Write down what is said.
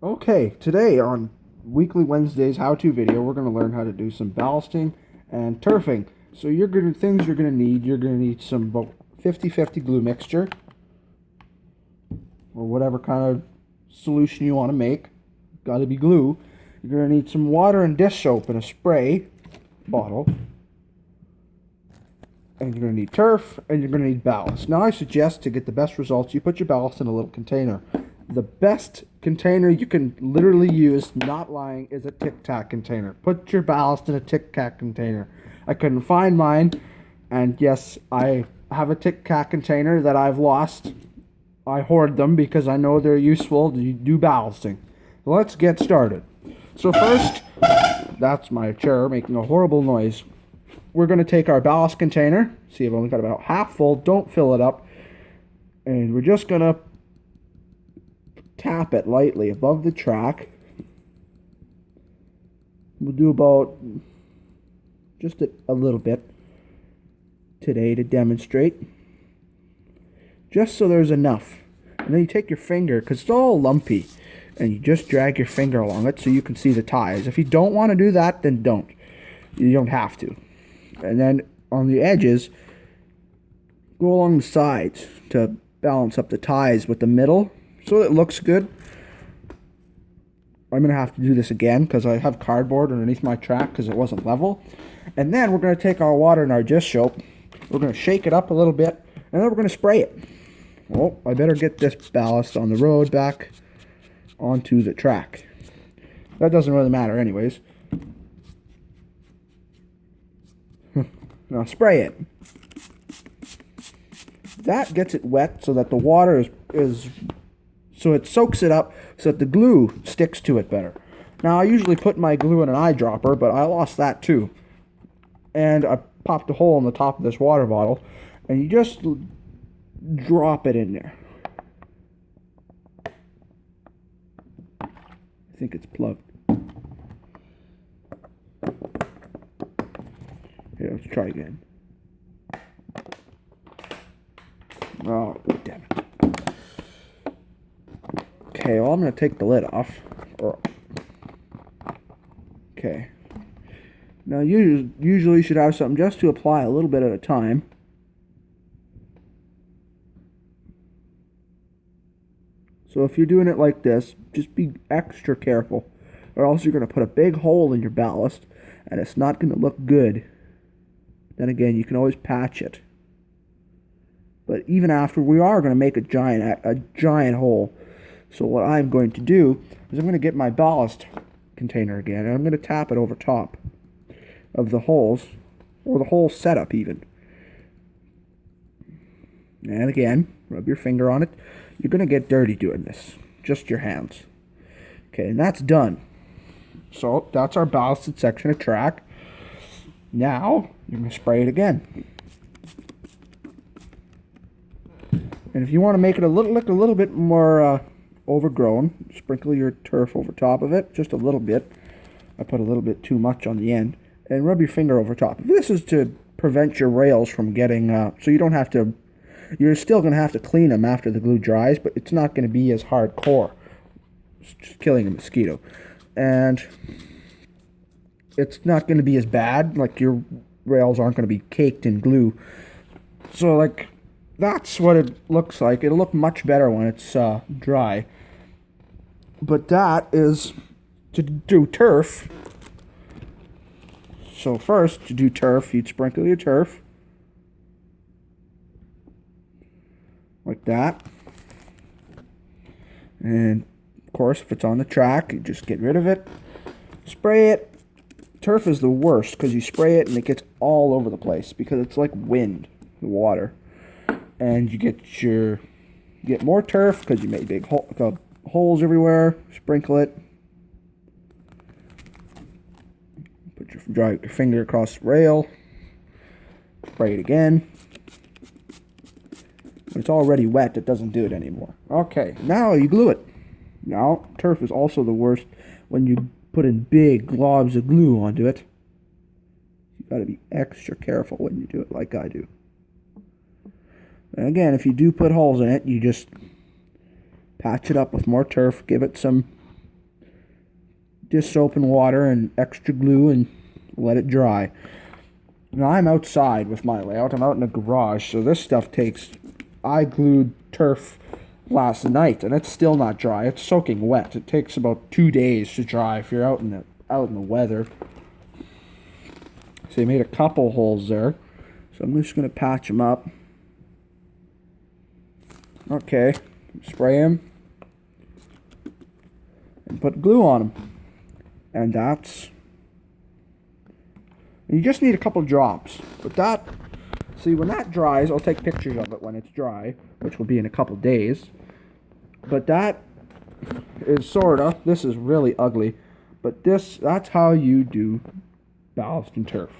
Okay, today on Weekly Wednesday's how-to video, we're going to learn how to do some ballasting and turfing. So things you're going to need, some about 50-50 glue mixture or whatever kind of solution you want to make. Got to be glue. You're going to need some water and dish soap in a spray bottle. And you're going to need turf, and you're going to need ballast. Now, I suggest to get the best results, you put your ballast in a little container. The best container you can literally use, not lying, is a Tic Tac container. Put your ballast in a Tic Tac container. I couldn't find mine, and yes, I have a Tic Tac container that I've lost. I hoard them because I know they're useful to do ballasting. Let's get started. So first, that's my chair making a horrible noise. We're going to take our ballast container. See, I've only got about half full. Don't fill it up. And we're just going to tap it lightly above the track. We'll do about just a little bit today to demonstrate. Just so there's enough. And then you take your finger, because it's all lumpy, and you just drag your finger along it so you can see the ties. If you don't want to do that, then don't. You don't have to. And then on the edges, go along the sides to balance up the ties with the middle so it looks good. I'm going to have to do this again because I have cardboard underneath my track because it wasn't level. And then we're going to take our water and our dish soap. We're going to shake it up a little bit, and then we're going to spray it. Well, I better get this ballast on the road back onto the track. That doesn't really matter anyways. Now spray it. That gets it wet so that the water is so it soaks it up so that the glue sticks to it better. Now I usually put my glue in an eyedropper, but I lost that too. And I popped a hole in the top of this water bottle, and you just drop it in there. I think it's plugged. Here, let's try again. Oh, damn it. Okay, well, I'm going to take the lid off. Okay. Now, you usually should have something just to apply a little bit at a time. So if you're doing it like this, just be extra careful, or else you're going to put a big hole in your ballast, and it's not going to look good. Then again, you can always patch it. But even after, we are going to make a giant hole. So what I'm going to do is I'm going to get my ballast container again, and I'm going to tap it over top of the holes, or the whole setup even. And again, rub your finger on it. You're going to get dirty doing this. Just your hands. Okay, and that's done. So that's our ballasted section of track. Now, you're going to spray it again. And if you want to make it look a little bit more overgrown, sprinkle your turf over top of it, just a little bit. I put a little bit too much on the end. And rub your finger over top. This is to prevent your rails from getting, so you don't have to, you're still going to have to clean them after the glue dries, but it's not going to be as hardcore. It's just killing a mosquito. And it's not going to be as bad, like your rails aren't going to be caked in glue. So like, that's what it looks like. It'll look much better when it's dry. But that is to do turf. So first, to do turf, you'd sprinkle your turf. Like that. And of course, if it's on the track, you just get rid of it. Spray it. Turf is the worst because you spray it and it gets all over the place because it's like wind, the water. And you get more turf because you make big holes everywhere. Sprinkle it. Drive your finger across the rail. Spray it again. When it's already wet, it doesn't do it anymore. Okay, now you glue it. Now, turf is also the worst when you put in big globs of glue onto it. You got to be extra careful when you do it like I do. And again, if you do put holes in it, you just patch it up with more turf, give it some dish soap and water and extra glue and let it dry. Now I'm outside with my layout. I'm out in the garage, so this stuff takes... I glued turf last night, and it's still not dry. It's soaking wet. It takes about 2 days to dry if you're out in the weather. So they made a couple holes there. So I'm just going to patch them up. Okay, spray them and put glue on them. And that's... You just need a couple drops. But that... See, when that dries, I'll take pictures of it when it's dry, which will be in a couple days. But that is sorta... This is really ugly. But that's how you do ballast and turf.